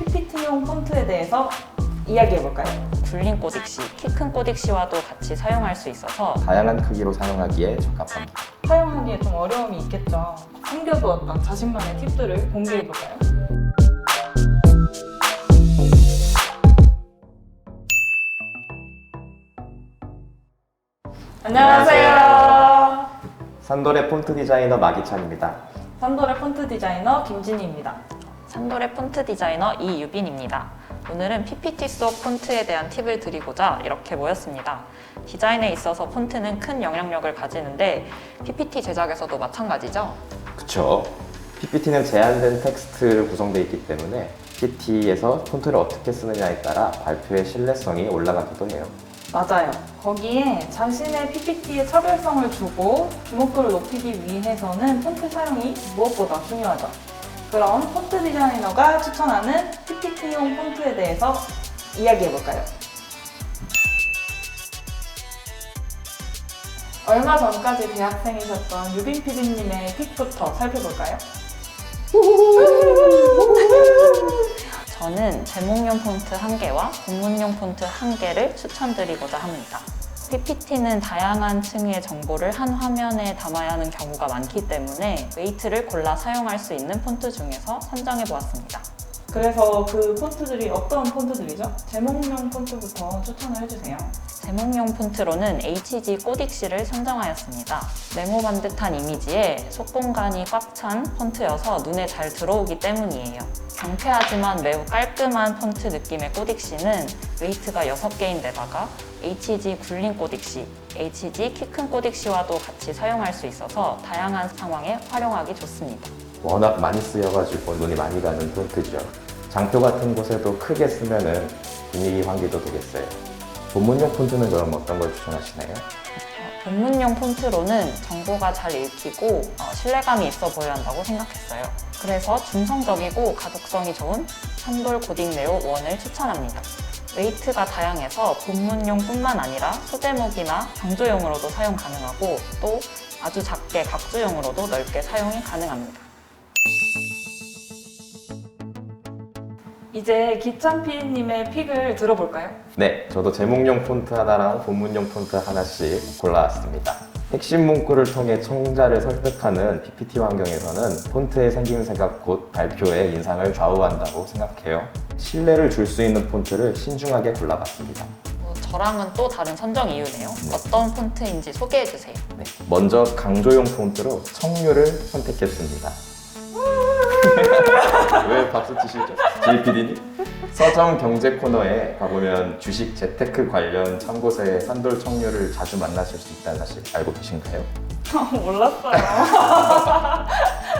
PPT용 폰트에 대해서 이야기해볼까요? 굴린 꼬딕시, 키 큰 꼬딕시와도 같이 사용할 수 있어서 다양한 크기로 사용하기에 적합합니다. 사용하기에 좀 어려움이 있겠죠. 숨겨두었던 자신만의 팁들을 공개해볼까요? 안녕하세요. 산돌의 폰트 디자이너 마기찬입니다. 산돌의 폰트 디자이너 김진희입니다. 산돌의 폰트 디자이너 이유빈입니다. 오늘은 PPT 속 폰트에 대한 팁을 드리고자 이렇게 모였습니다. 디자인에 있어서 폰트는 큰 영향력을 가지는데 PPT 제작에서도 마찬가지죠? 그쵸? PPT는 제한된 텍스트를 구성되어 있기 때문에 PPT에서 폰트를 어떻게 쓰느냐에 따라 발표의 신뢰성이 올라가기도 해요. 맞아요. 거기에 자신의 PPT에 차별성을 주고 주목도를 높이기 위해서는 폰트 사용이 무엇보다 중요하죠. 그럼 폰트 디자이너가 추천하는 PPT용 폰트에 대해서 이야기해볼까요? 얼마 전까지 대학생이셨던 유빈 PD님의 픽부터 살펴볼까요? 저는 제목용 폰트 1개와 본문용 폰트 1개를 추천드리고자 합니다. PPT는 다양한 층의 정보를 한 화면에 담아야 하는 경우가 많기 때문에 웨이트를 골라 사용할 수 있는 폰트 중에서 선정해 보았습니다. 그래서 그 폰트들이 어떤 폰트들이죠? 제목용 폰트부터 추천을 해주세요. 제목용 폰트로는 HG 꼬딕시를 선정하였습니다. 네모만 듯한 이미지에 속공간이 꽉 찬 폰트여서 눈에 잘 들어오기 때문이에요. 경쾌하지만 매우 깔끔한 폰트 느낌의 꼬딕시는 웨이트가 6개인데다가 HG 굴린 꼬딕시, HG 키 큰 꼬딕시와도 같이 사용할 수 있어서 다양한 상황에 활용하기 좋습니다. 워낙 많이 쓰여가지고 눈이 많이 가는 폰트죠. 장표 같은 곳에도 크게 쓰면은 분위기 환기도 되겠어요. 본문용 폰트는 그럼 어떤 걸 추천하시나요? 본문용 폰트로는 정보가 잘 읽히고 신뢰감이 있어 보여야 한다고 생각했어요. 그래서 중성적이고 가독성이 좋은 산돌 고딕 네오 1을 추천합니다. 웨이트가 다양해서 본문용뿐만 아니라 소제목이나 강조용으로도 사용 가능하고 또 아주 작게 각주용으로도 넓게 사용이 가능합니다. 이제 기찬 PD님의 픽을 들어볼까요? 네, 저도 제목용 폰트 하나랑 본문용 폰트 하나씩 골라왔습니다. 핵심 문구를 통해 청자를 설득하는 PPT 환경에서는 폰트의 생김새가 곧 발표의 인상을 좌우한다고 생각해요. 신뢰를 줄 수 있는 폰트를 신중하게 골라봤습니다. 저랑은 또 다른 선정 이유네요. 어떤 폰트인지 소개해주세요. 네, 먼저 강조용 폰트로 청류를 선택했습니다. 왜 박수 치시죠? GPD님? 서점 경제 코너에 가보면 주식 재테크 관련 참고서에 산돌 청류를 자주 만나실 수 있다는 사실 알고 계신가요? 몰랐어요.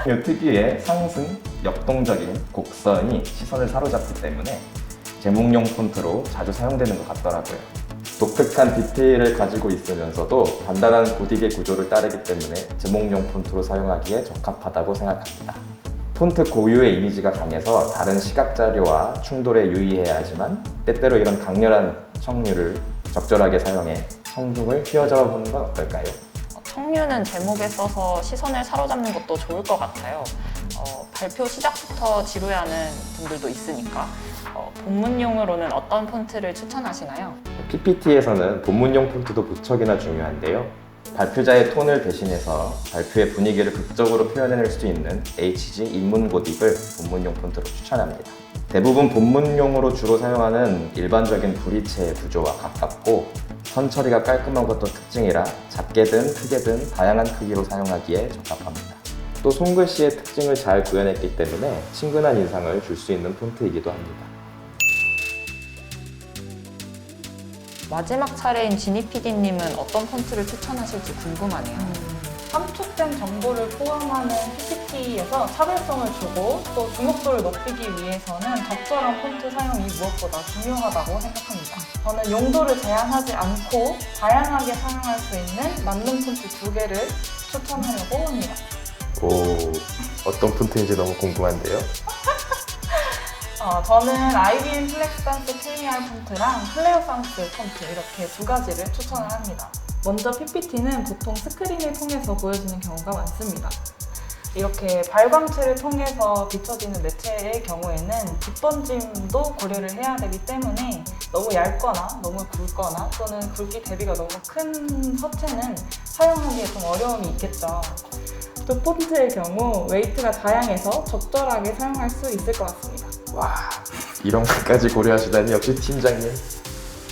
이 특유의 상승, 역동적인 곡선이 시선을 사로잡기 때문에 제목용 폰트로 자주 사용되는 것 같더라고요. 독특한 디테일을 가지고 있으면서도 간단한 고딕의 구조를 따르기 때문에 제목용 폰트로 사용하기에 적합하다고 생각합니다. 폰트 고유의 이미지가 강해서 다른 시각 자료와 충돌에 유의해야 하지만 때때로 이런 강렬한 청류를 적절하게 사용해 청중을 휘어잡아 보는 건 어떨까요? 청류는 제목에 써서 시선을 사로잡는 것도 좋을 것 같아요. 발표 시작부터 지루해하는 분들도 있으니까 본문용으로는 어떤 폰트를 추천하시나요? PPT에서는 본문용 폰트도 무척이나 중요한데요. 발표자의 톤을 대신해서 발표의 분위기를 극적으로 표현해낼 수 있는 HG 인문 고딕을 본문용 폰트로 추천합니다. 대부분 본문용으로 주로 사용하는 일반적인 브리체 구조와 가깝고 선 처리가 깔끔한 것도 특징이라 작게든 크게든 다양한 크기로 사용하기에 적합합니다. 또 손글씨의 특징을 잘 구현했기 때문에 친근한 인상을 줄 수 있는 폰트이기도 합니다. 마지막 차례인 지니 PD님은 어떤 폰트를 추천하실지 궁금하네요. 함축된 정보를 포함하는 PPT에서 차별성을 주고 또 주목도를 높이기 위해서는 적절한 폰트 사용이 무엇보다 중요하다고 생각합니다. 저는 용도를 제한하지 않고 다양하게 사용할 수 있는 맞는 폰트 2개를 추천하려고 합니다. 오, 어떤 폰트인지 너무 궁금한데요? 저는 IBM 플렉스단스 KR 폰트랑 클레오산스 폰트 이렇게 2가지를 추천을 합니다. 먼저 PPT는 보통 스크린을 통해서 보여지는 경우가 많습니다. 이렇게 발광체를 통해서 비춰지는 매체의 경우에는 빗번짐도 고려를 해야 되기 때문에 너무 얇거나 너무 굵거나 또는 굵기 대비가 너무 큰 서체는 사용하기에 좀 어려움이 있겠죠. 또 폰트의 경우 웨이트가 다양해서 적절하게 사용할 수 있을 것 같습니다. 와, 이런 것까지 고려하시다니 역시 팀장님.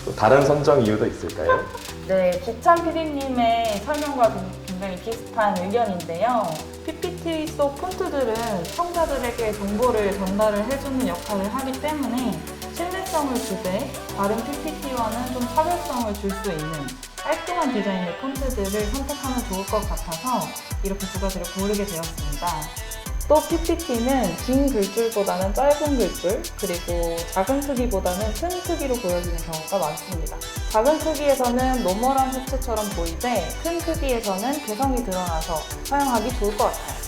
또 다른 선정 이유도 있을까요? 네, 국찬 PD님의 설명과 굉장히 비슷한 의견인데요. PPT 속 폰트들은 시청자들에게 정보를 전달을 해주는 역할을 하기 때문에 신뢰성을 주되 다른 PPT와는 좀 차별성을 줄 수 있는 깔끔한 디자인의 폰트들을 선택하면 좋을 것 같아서 이렇게 두 가지를 고르게 되었습니다. 또 PPT는 긴 글줄보다는 짧은 글줄, 그리고 작은 크기보다는 큰 크기로 보여지는 경우가 많습니다. 작은 크기에서는 노멀한 서체처럼 보이되 큰 크기에서는 개성이 드러나서 사용하기 좋을 것 같아요.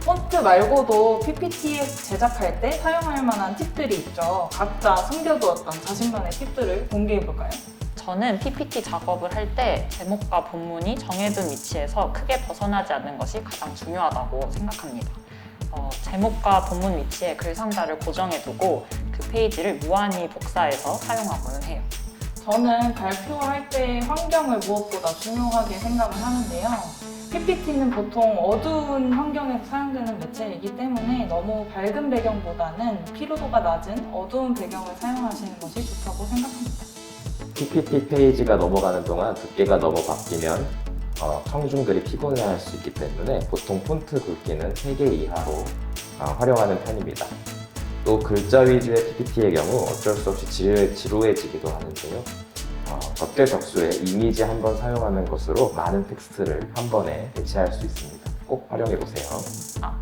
폰트 말고도 PPT 제작할 때 사용할 만한 팁들이 있죠. 각자 숨겨두었던 자신만의 팁들을 공개해볼까요? 저는 PPT 작업을 할 때 제목과 본문이 정해둔 위치에서 크게 벗어나지 않는 것이 가장 중요하다고 생각합니다. 제목과 본문 위치에 글 상자를 고정해두고 그 페이지를 무한히 복사해서 사용하고는 해요. 저는 발표할 때 환경을 무엇보다 중요하게 생각을 하는데요. PPT는 보통 어두운 환경에서 사용되는 매체이기 때문에 너무 밝은 배경보다는 피로도가 낮은 어두운 배경을 사용하시는 것이 좋다고 생각합니다. PPT 페이지가 넘어가는 동안 두께가 너무 바뀌면 청중들이 피곤해할 수 있기 때문에 보통 폰트 굵기는 3개 이하로 활용하는 편입니다. 또 글자 위주의 PPT의 경우 어쩔 수 없이 지루해지기도 하는데요. 적재적소에 이미지 한 번 사용하는 것으로 많은 텍스트를 한 번에 배치할 수 있습니다. 꼭 활용해보세요.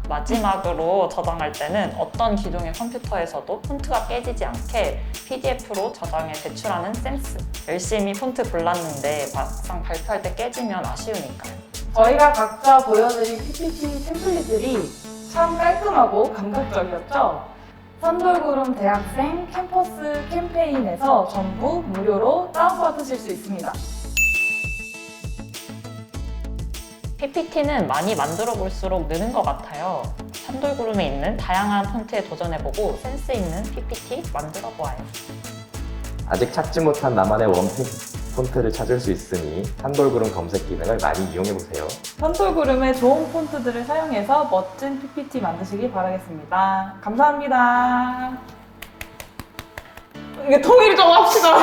마지막으로 저장할 때는 어떤 기종의 컴퓨터에서도 폰트가 깨지지 않게 PDF로 저장해 제출하는 센스. 열심히 폰트 골랐는데 막상 발표할 때 깨지면 아쉬우니까요. 저희가 각자 보여드린 PPT 템플릿들이 참 깔끔하고 감각적이었죠? 산돌구름 대학생 캠퍼스 캠페인에서 전부 무료로 다운받으실 수 있습니다. PPT는 많이 만들어 볼수록 느는 것 같아요. 산돌구름에 있는 다양한 폰트에 도전해보고 센스 있는 PPT 만들어 보아요. 아직 찾지 못한 나만의 원픽 폰트를 찾을 수 있으니 산돌구름 검색 기능을 많이 이용해보세요. 산돌구름의 좋은 폰트들을 사용해서 멋진 PPT 만드시기 바라겠습니다. 감사합니다. 이게 통일 좀 합시다.